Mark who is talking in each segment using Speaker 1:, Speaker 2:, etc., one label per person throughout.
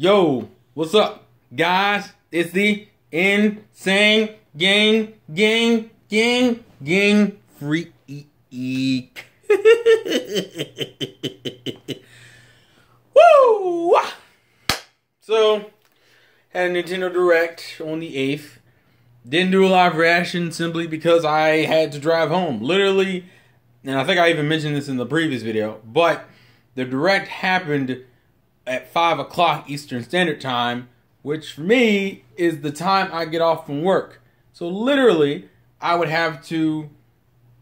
Speaker 1: Yo, what's up, guys? It's the Insane Gang Freak. Woo! So, had a Nintendo Direct on the 8th. Didn't do a live reaction simply because I had to drive home. Literally, and I think I even mentioned this in the previous video, but the Direct happened at 5 o'clock Eastern Standard Time, which for me is the time I get off from work. So literally, I would have to,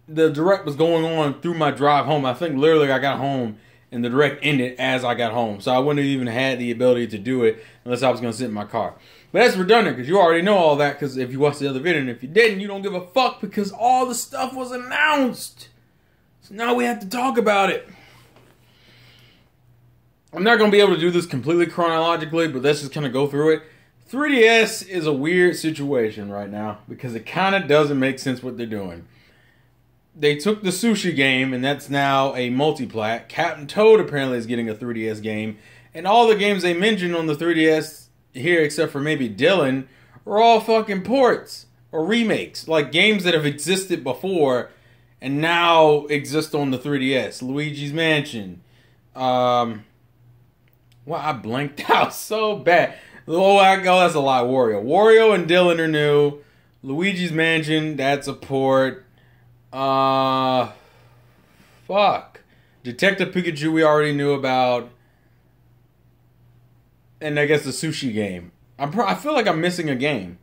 Speaker 1: the Direct was going on through my drive home. I think literally I got home and the Direct ended as I got home. So I wouldn't have even had the ability to do it unless I was going to sit in my car. But that's redundant because you already know all that because if you watched the other video, and if you didn't, you don't give a fuck because all the stuff was announced. So now we have to talk about it. I'm not going to be able to do this completely chronologically, but let's just kind of go through it. 3DS is a weird situation right now because it kind of doesn't make sense what they're doing. They took the sushi game, and that's now a multi-plat. Captain Toad apparently is getting a 3DS game, and all the games they mentioned on the 3DS here, except for maybe Dylan, are all fucking ports or remakes, like games that have existed before and now exist on the 3DS. Luigi's Mansion. Well, I blanked out so bad. Oh, that's a lot. Wario and Dylan are new. Luigi's Mansion, that's a port. Fuck. Detective Pikachu we already knew about. And I guess the sushi game. I feel like I'm missing a game.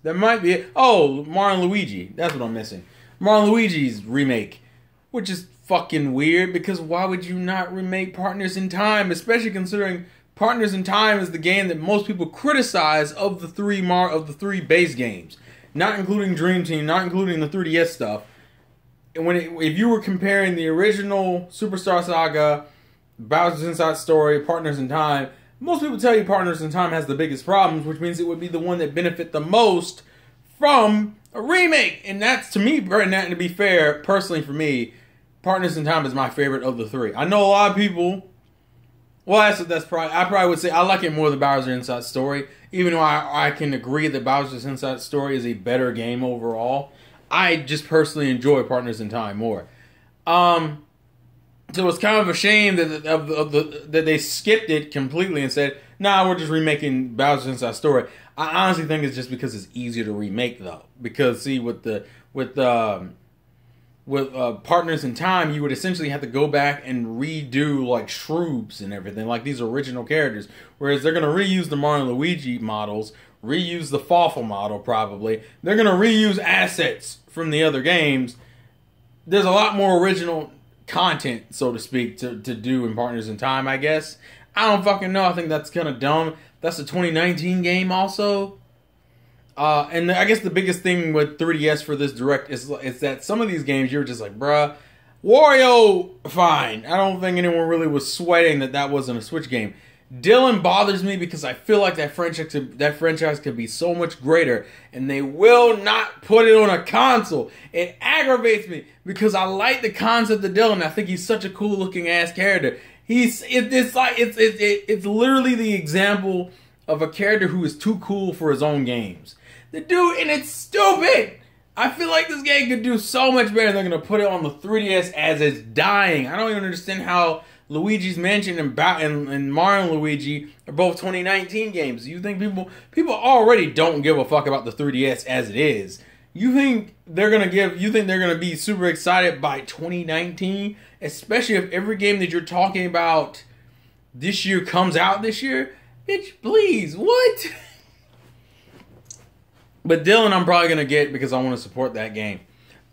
Speaker 1: That might be it. Oh, Mario and Luigi. That's what I'm missing. Mario and Luigi's remake. Which is fucking weird because why would you not remake Partners in Time? Especially considering Partners in Time is the game that most people criticize of the three base games. Not including Dream Team, not including the 3DS stuff. And if you were comparing the original Superstar Saga, Bowser's Inside Story, Partners in Time, most people tell you Partners in Time has the biggest problems, which means it would be the one that benefit the most from a remake. And that's, to me, to be fair, personally for me, Partners in Time is my favorite of the three. I know a lot of people, well, that's probably, I probably would say I like it more than Bowser's Inside Story, even though I can agree that Bowser's Inside Story is a better game overall. I just personally enjoy Partners in Time more. So it's kind of a shame that they skipped it completely and said, nah, we're just remaking Bowser's Inside Story. I honestly think it's just because it's easier to remake, though. Because, see, with Partners in Time, you would essentially have to go back and redo, like, Shroops and everything, like these original characters. Whereas they're going to reuse the Mario and Luigi models, reuse the Fawful model, probably. They're going to reuse assets from the other games. There's a lot more original content, so to speak, to do in Partners in Time, I guess. I don't fucking know. I think that's kind of dumb. That's a 2019 game also. And I guess the biggest thing with 3DS for this Direct is that some of these games you're just like, bruh, Wario, fine. I don't think anyone really was sweating that wasn't a Switch game. Dylan bothers me because I feel like that franchise could be so much greater, and they will not put it on a console. It aggravates me because I like the concept of Dylan. I think he's such a cool looking ass character. It's literally the example of a character who is too cool for his own games. The dude, and it's stupid. I feel like this game could do so much better. They're gonna put it on the 3DS as it's dying. I don't even understand how Luigi's Mansion and Mario and Luigi are both 2019 games. You think people already don't give a fuck about the 3DS as it is. You think they're gonna be super excited by 2019, especially if every game that you're talking about this year comes out this year? Bitch, please, what? But Dylan, I'm probably gonna get because I want to support that game.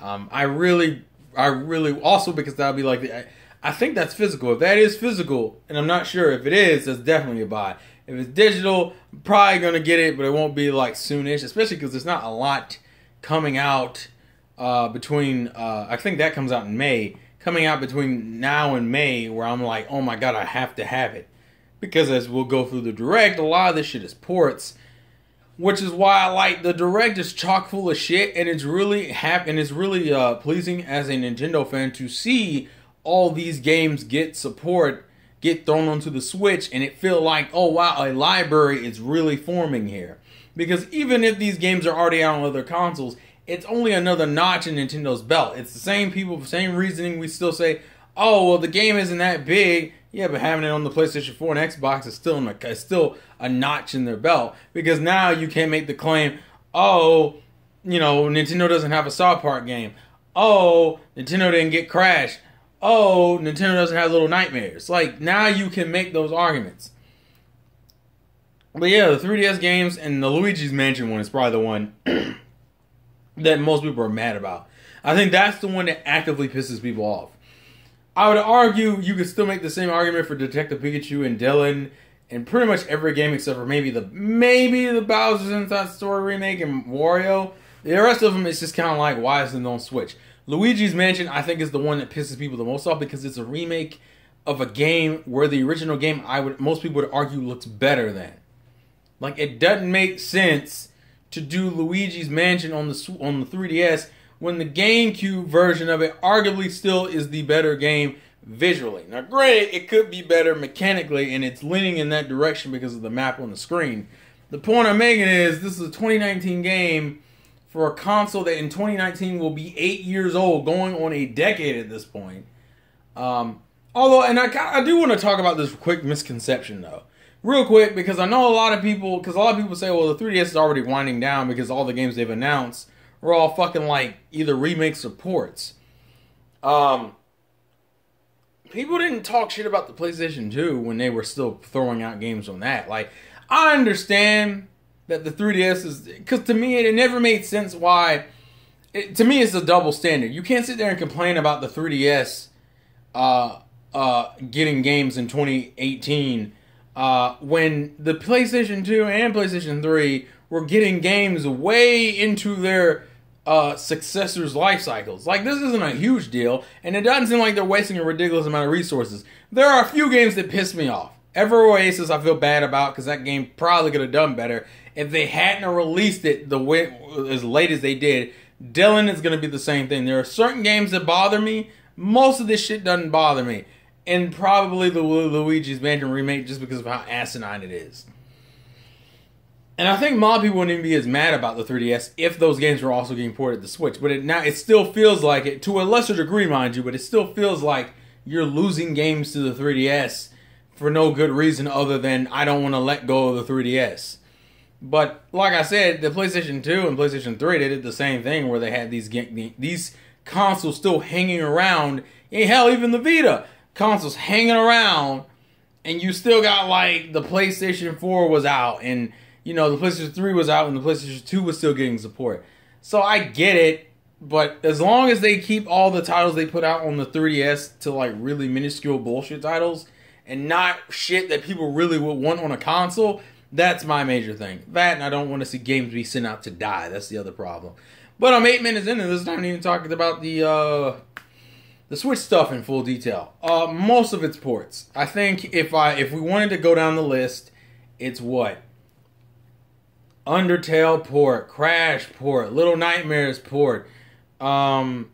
Speaker 1: I really also because that'll be like I think that's physical. If that is physical, and I'm not sure if it is, that's definitely a buy. If it's digital, I'm probably gonna get it, but it won't be like soonish, especially because there's not a lot coming out between. I think that comes out in May. Coming out between now and May, where I'm like, oh my god, I have to have it because as we'll go through the Direct, a lot of this shit is ports. Which is why I like the Direct is chock full of shit, and it's really pleasing as a Nintendo fan to see all these games get support get thrown onto the Switch and it feel like, oh wow, a library is really forming here. Because even if these games are already out on other consoles, it's only another notch in Nintendo's belt. It's the same people, same reasoning. We still say, oh, well, the game isn't that big. Yeah, but having it on the PlayStation 4 and Xbox is still a notch in their belt. Because now you can't make the claim, oh, you know, Nintendo doesn't have a South Park game. Oh, Nintendo didn't get Crash. Oh, Nintendo doesn't have Little Nightmares. Like, now you can make those arguments. But yeah, the 3DS games and the Luigi's Mansion one is probably the one that most people are mad about. I think that's the one that actively pisses people off. I would argue you could still make the same argument for Detective Pikachu and Dylan and pretty much every game except for maybe the Bowser's Inside Story remake and Wario. The rest of them is just kind of like, why isn't it on Switch? Luigi's Mansion, I think, is the one that pisses people the most off because it's a remake of a game where the original game, most people would argue, looks better than. Like, it doesn't make sense to do Luigi's Mansion on the 3DS when the GameCube version of it arguably still is the better game visually. Now, granted, it could be better mechanically, and it's leaning in that direction because of the map on the screen. The point I'm making is this is a 2019 game for a console that in 2019 will be 8 years old, going on a decade at this point. Although, and I do want to talk about this quick misconception, though. Real quick, because I know a lot of people say, well, the 3DS is already winding down because all the games they've announced are all fucking like either remakes or ports. People didn't talk shit about the PlayStation 2 when they were still throwing out games on that. Like, I understand that the 3DS is, because to me it never made sense why. To me, it's a double standard. You can't sit there and complain about the 3DS getting games in 2018. When the PlayStation 2 and PlayStation 3 were getting games way into their successors' life cycles. Like, this isn't a huge deal, and it doesn't seem like they're wasting a ridiculous amount of resources. There are a few games that piss me off. Ever Oasis I feel bad about because that game probably could have done better if they hadn't released it as late as they did. Dylan is going to be the same thing. There are certain games that bother me. Most of this shit doesn't bother me. And probably the Luigi's Mansion remake just because of how asinine it is. And I think a lot of people wouldn't even be as mad about the 3DS if those games were also getting ported to the Switch. But it still feels like it, to a lesser degree, mind you, but it still feels like you're losing games to the 3DS for no good reason other than I don't want to let go of the 3DS. But like I said, the PlayStation 2 and PlayStation 3, they did the same thing where they had these consoles still hanging around. And hell, even the Vita consoles hanging around, and you still got, like, the PlayStation 4 was out, and, you know, the PlayStation 3 was out, and the PlayStation 2 was still getting support. So I get it, but as long as they keep all the titles they put out on the 3DS to, like, really minuscule bullshit titles, and not shit that people really would want on a console, that's my major thing. That, and I don't want to see games be sent out to die. That's the other problem. But I'm 8 minutes into this, and I haven't even talked about the Switch stuff in full detail. Most of it's ports. I think if we wanted to go down the list, it's what? Undertale port, Crash port, Little Nightmares port, South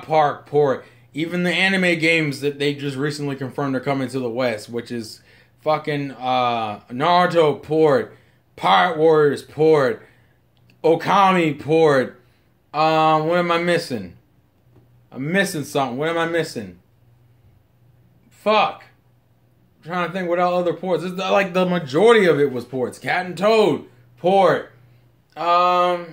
Speaker 1: Park port, even the anime games that they just recently confirmed are coming to the West, which is fucking Naruto port, Pirate Warriors port, Okami port. What am I missing? I'm missing something. What am I missing? Fuck. I'm trying to think what other ports. It's like the majority of it was ports. Cat and Toad port. South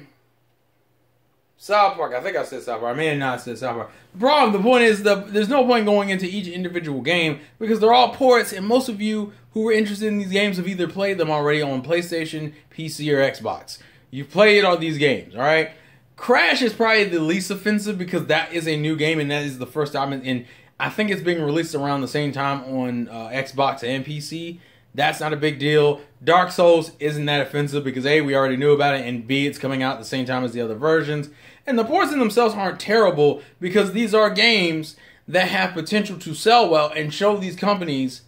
Speaker 1: Park. I think I said South Park. I may have not said South Park. The point is, there's no point going into each individual game because they're all ports, and most of you who are interested in these games have either played them already on PlayStation, PC, or Xbox. You've played all these games, all right? Crash is probably the least offensive because that is a new game, and that is the first time, and I think it's being released around the same time on Xbox and PC. That's not a big deal. Dark Souls isn't that offensive because A, we already knew about it, and B, it's coming out at the same time as the other versions. And the ports in themselves aren't terrible because these are games that have potential to sell well and show these companies,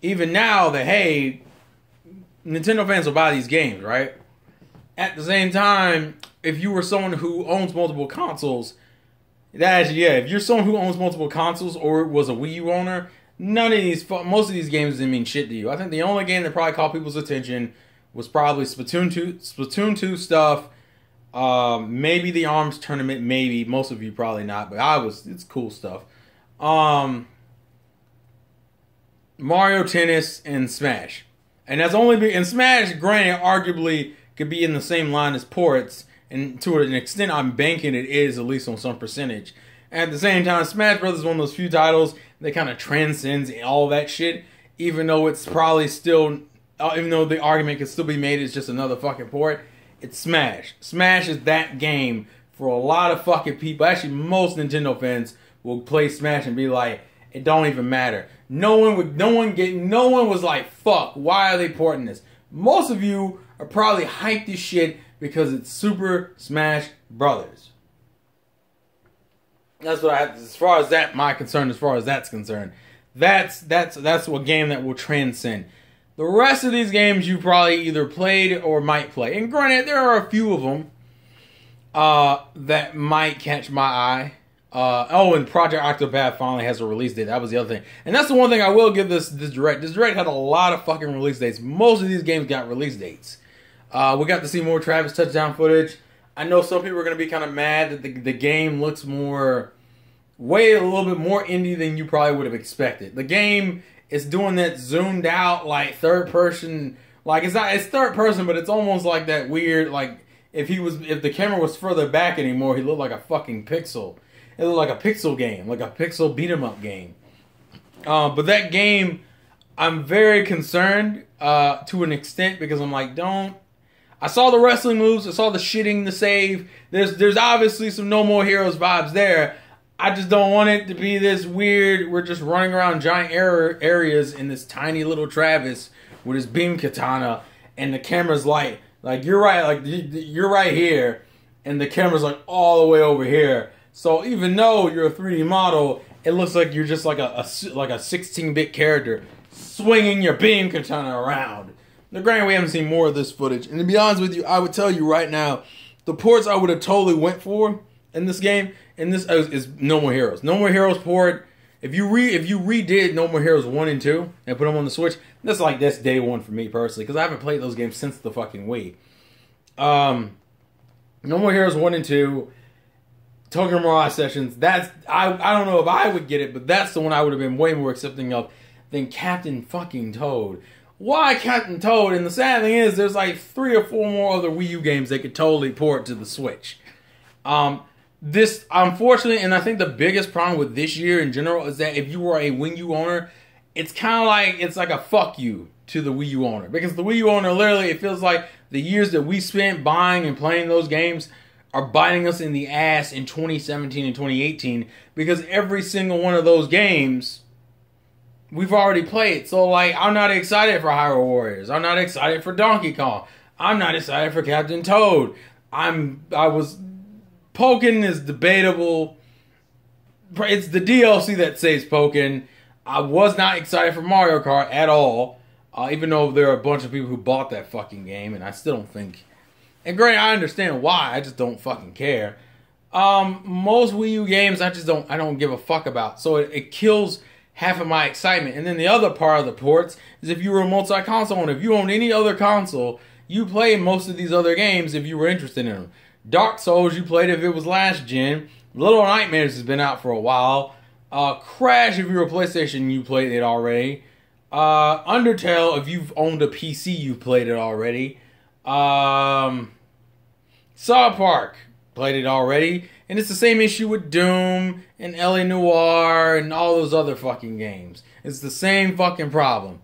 Speaker 1: even now, that, hey, Nintendo fans will buy these games, right? At the same time, if you were someone who owns multiple consoles, if you're someone who owns multiple consoles or was a Wii U owner, most of these games didn't mean shit to you. I think the only game that probably caught people's attention was probably Splatoon 2 stuff. Maybe the ARMS tournament, maybe. Most of you probably not, but it's cool stuff. Mario Tennis and Smash. And that's and Smash, granted, arguably could be in the same line as ports, and to an extent I'm banking it is, at least on some percentage. And at the same time, Smash Bros. Is one of those few titles that kind of transcends all that shit, even though it's probably still, even though the argument can still be made it's just another fucking port, it's Smash. Smash is that game for a lot of fucking people. Actually, most Nintendo fans will play Smash and be like, it don't even matter. No one was like, fuck, why are they porting this? Most of you are probably hyped as shit because it's Super Smash Brothers. That's what I have, as far as that's concerned. That's a game that will transcend. The rest of these games you probably either played or might play. And granted, there are a few of them that might catch my eye. And Project Octopath finally has a release date. That was the other thing. And that's the one thing I will give this Direct. This Direct had a lot of fucking release dates. Most of these games got release dates. We got to see more Travis touchdown footage. I know some people are going to be kind of mad that the game looks way a little bit more indie than you probably would have expected. The game is doing that zoomed out, like, third person. Like, it's third person, but it's almost like that weird, like, if the camera was further back anymore, he looked like a fucking pixel. It looked like a pixel game, like a pixel beat 'em up game. But that game, I'm very concerned to an extent because I'm like, I saw the wrestling moves, I saw the shitting, the save. There's obviously some No More Heroes vibes there. I just don't want it to be this weird, we're just running around giant areas in this tiny little Travis with his beam katana, and the camera's like you're right here, and the camera's like all the way over here. So even though you're a 3D model, it looks like you're just like a 16-bit character swinging your beam katana around. Now, granted, we haven't seen more of this footage, and to be honest with you, I would tell you right now, the ports I would have totally went for in this game, is No More Heroes. No More Heroes port. If you redid No More Heroes 1 and 2 and put them on the Switch, that's day one for me personally, because I haven't played those games since the fucking Wii. No More Heroes 1 and 2. Tokyo Mirage Sessions, I don't know if I would get it, but that's the one I would have been way more accepting of than Captain fucking Toad. Why Captain Toad? And the sad thing is, there's like 3 or 4 more other Wii U games they could totally port to the Switch. This, unfortunately, and I think the biggest problem with this year in general is that if you were a Wii U owner, it's kind of like, it's like a fuck you to the Wii U owner. Because the Wii U owner, literally, it feels like the years that we spent buying and playing those games are biting us in the ass in 2017 and 2018, because every single one of those games we've already played. So, like, I'm not excited for Hyrule Warriors. I'm not excited for Donkey Kong. I'm not excited for Captain Toad. Pokken is debatable. It's the DLC that saves Pokken. I was not excited for Mario Kart at all, even though there are a bunch of people who bought that fucking game, and I still don't think. And granted, I understand why. I just don't fucking care. Most Wii U games, I don't give a fuck about. So it kills half of my excitement. And then the other part of the ports is if you were a multi-console owner. If you owned any other console, you play most of these other games if you were interested in them. Dark Souls, you played if it was last gen. Little Nightmares has been out for a while. Crash, if you're a PlayStation, you played it already. Undertale, if you've owned a PC, you played it already. South Park, played it already. And it's the same issue with Doom and LA Noire and all those other fucking games. It's the same fucking problem.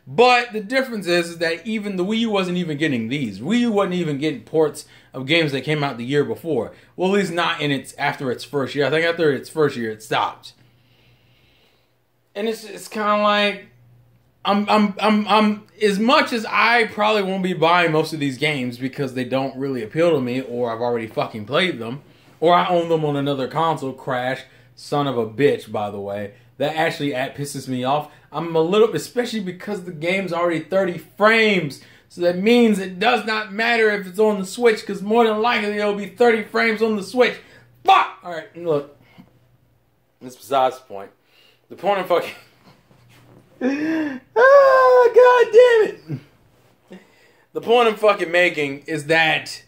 Speaker 1: But the difference is that even the Wii U wasn't even getting these. Wii U wasn't even getting ports of games that came out the year before. Well, at least not after its first year. I think after its first year, it stopped. And it's kind of like, I'm as much as I probably won't be buying most of these games because they don't really appeal to me, or I've already fucking played them, or I own them on another console. Crash, son of a bitch, by the way. That actually pisses me off. I'm a little, especially because the game's already 30 frames. So that means it does not matter if it's on the Switch, because more than likely it'll be 30 frames on the Switch. Fuck! Alright, look. That's besides the point. The point I'm fucking... God damn it. The point I'm fucking making is that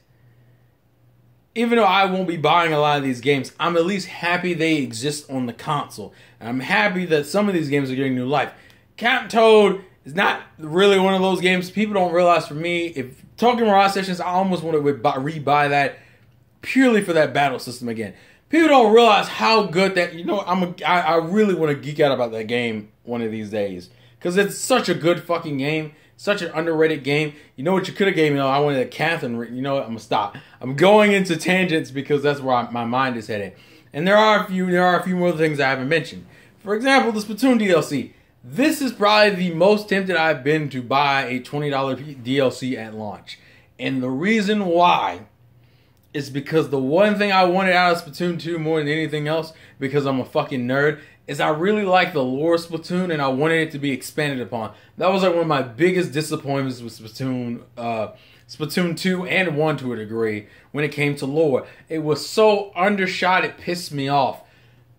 Speaker 1: even though I won't be buying a lot of these games, I'm at least happy they exist on the console. And I'm happy that some of these games are getting new life. Captain Toad is not really one of those games. People don't realize, for me, if talking Mirage Sessions, I almost want to rebuy that purely for that battle system again. People don't realize how good that, I really want to geek out about that game one of these days. Because it's such a good fucking game. Such an underrated game. You know what you could have gave me? I wanted a Catherine. You know what? I'm going to stop. I'm going into tangents because that's where my mind is headed. And there are a few more things I haven't mentioned. For example, the Splatoon DLC. This is probably the most tempted I've been to buy a $20 DLC at launch. And the reason why is because the one thing I wanted out of Splatoon 2 more than anything else, because I'm a fucking nerd, is I really like the lore of Splatoon and I wanted it to be expanded upon. That was like one of my biggest disappointments with Splatoon 2 and 1 to a degree when it came to lore. It was so undershot, it pissed me off.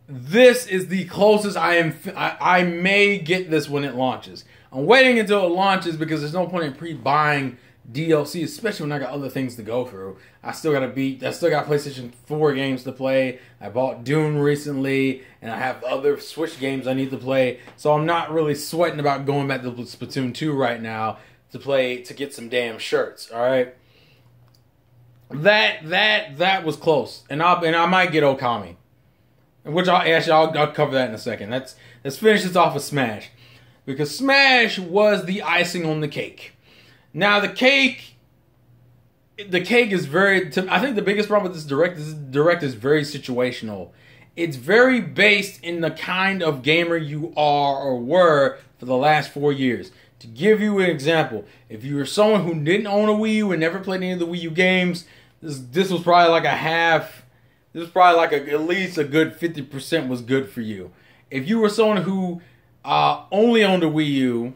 Speaker 1: This is the closest I may get this when it launches. I'm waiting until it launches because there's no point in pre-buying DLC, especially when I got other things to go through. I still got PlayStation 4 games to play. I bought Dune recently, and I have other Switch games I need to play. So I'm not really sweating about going back to Splatoon 2 right now to get some damn shirts. All right, that was close, and I might get Okami, which I'll cover that in a second. Let's finish this off with Smash, because Smash was the icing on the cake. Now the cake is very. I think the biggest problem with this direct is very situational. It's very based in the kind of gamer you are or were for the last 4 years. To give you an example, if you were someone who didn't own a Wii U and never played any of the Wii U games, this was probably like a half. This was probably like at least a good 50% was good for you. If you were someone who only owned a Wii U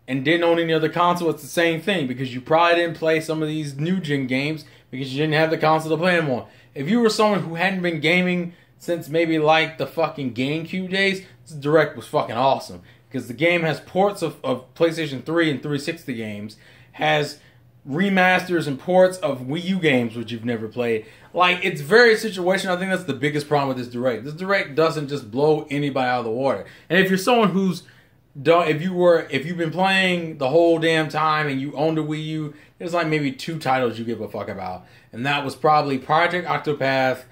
Speaker 1: and didn't own any other console, it's the same thing, because you probably didn't play some of these new gen games because you didn't have the console to play them on. If you were someone who hadn't been gaming since maybe like the fucking GameCube days, this Direct was fucking awesome, because the game has ports of PlayStation 3 and 360 games, has remasters and ports of Wii U games which you've never played. Like, it's very situational. I think that's the biggest problem with this Direct. This Direct doesn't just blow anybody out of the water. And if you're someone who's if you've been playing the whole damn time and you owned a Wii U, there's like maybe 2 titles you give a fuck about. And that was probably Project Octopath,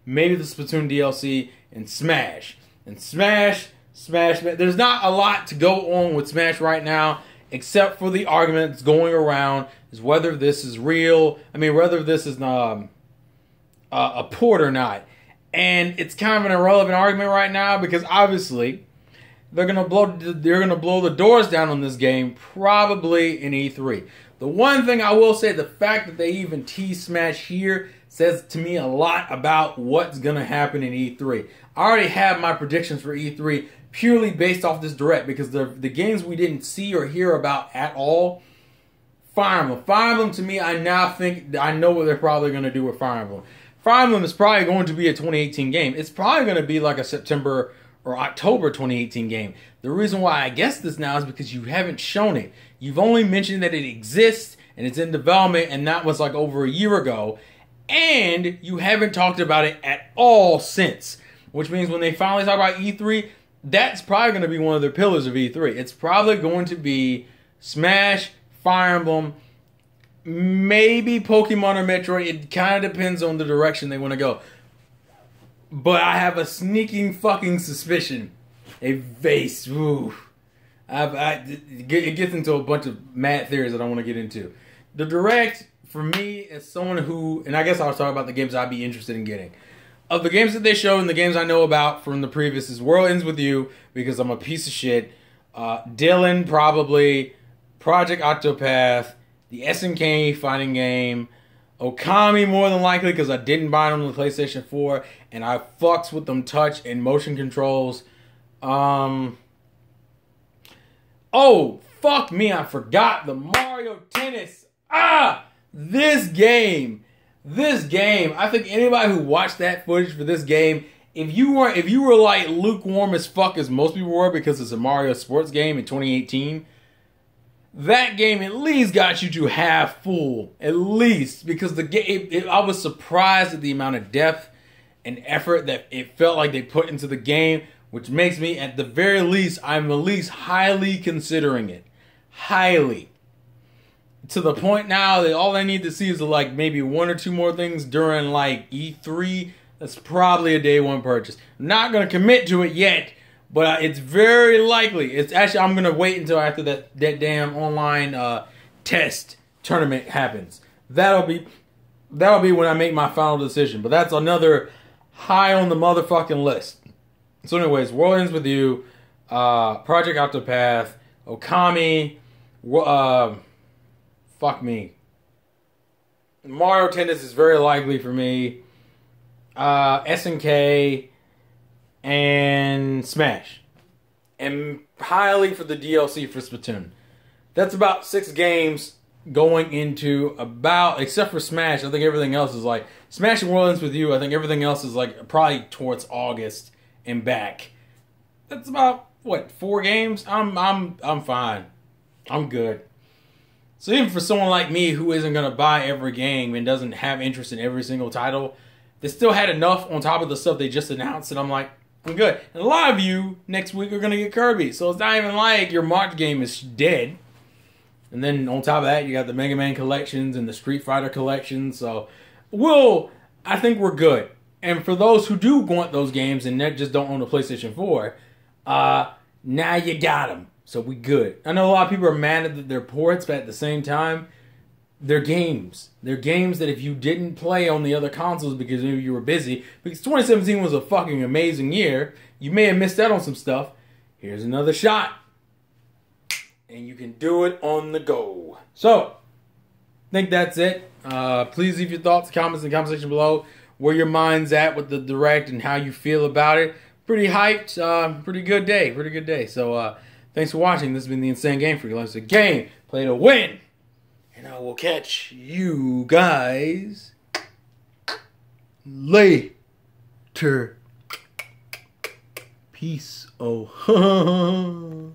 Speaker 1: maybe the Splatoon DLC, and Smash. And Smash. There's not a lot to go on with Smash right now, except for the argument that's going around is whether this is real. I mean, whether this is a port or not. And it's kind of an irrelevant argument right now, because obviously they're gonna blow the doors down on this game probably in E3. The one thing I will say, the fact that they even tease Smash here says to me a lot about what's gonna happen in E3. I already have my predictions for E3 purely based off this Direct, because the games we didn't see or hear about at all. Fire Emblem to me, I now think I know what they're probably gonna do with Fire Emblem. Fire Emblem is probably going to be a 2018 game. It's probably going to be like a September or October 2018 game. The reason why I guess this now is because you haven't shown it. You've only mentioned that it exists and it's in development, and that was like over a year ago. And you haven't talked about it at all since. Which means when they finally talk about E3, that's probably going to be one of their pillars of E3. It's probably going to be Smash, Fire Emblem, maybe Pokemon or Metroid. It kind of depends on the direction they want to go. But I have a sneaking fucking suspicion. A vase. Ooh. It gets into a bunch of mad theories that I want to get into. The Direct, for me, as someone who, and I guess I'll talk about the games I'd be interested in getting. Of the games that they showed and the games I know about from the previous is World Ends With You, because I'm a piece of shit. Dylan, probably. Project Octopath. The SNK fighting game. Okami, more than likely, because I didn't buy them on the PlayStation 4, and I fucks with them touch and motion controls. Oh, fuck me, I forgot the Mario Tennis. This game. I think anybody who watched that footage for this game if you were like lukewarm as fuck as most people were because it's a Mario sports game in 2018, that game at least got you to half full, at least, because the game. I was surprised at the amount of depth and effort that it felt like they put into the game, which makes me, at the very least, I'm at least highly considering it, highly. To the point now that all I need to see is like maybe one or two more things during like E3. That's probably a day one purchase. I'm not gonna commit to it yet, but it's very likely. It's actually, I'm gonna wait until after that damn online test tournament happens. That'll be when I make my final decision. But that's another high on the motherfucking list. So, anyways, World Ends With You, Project Octopath, Okami, fuck me. Mario Tennis is very likely for me. SNK and Smash. And highly for the DLC for Splatoon. That's about 6 games going into about, except for Smash, I think everything else is like, Smash and World Ends With You, I think everything else is like probably towards August and back. That's about, what, 4 games? I'm fine. I'm good. So even for someone like me who isn't going to buy every game and doesn't have interest in every single title, they still had enough on top of the stuff they just announced, and I'm like, I'm good. And a lot of you next week are going to get Kirby, so it's not even like your March game is dead. And then on top of that, you got the Mega Man collections and the Street Fighter collections, so I think we're good. And for those who do want those games and just don't own a PlayStation 4, now you got them. So we good. I know a lot of people are mad at their ports, but at the same time, they're games. They're games that if you didn't play on the other consoles because maybe you were busy, because 2017 was a fucking amazing year, you may have missed out on some stuff. Here's another shot. And you can do it on the go. So, I think that's it. Please leave your thoughts, comments in the comment section below. Where your mind's at with the Direct and how you feel about it. Pretty hyped. Pretty good day. Pretty good day. So, thanks for watching. This has been the Insane Game Freak. It's a game. Play to win. And I will catch you guys later. Peace. Oh.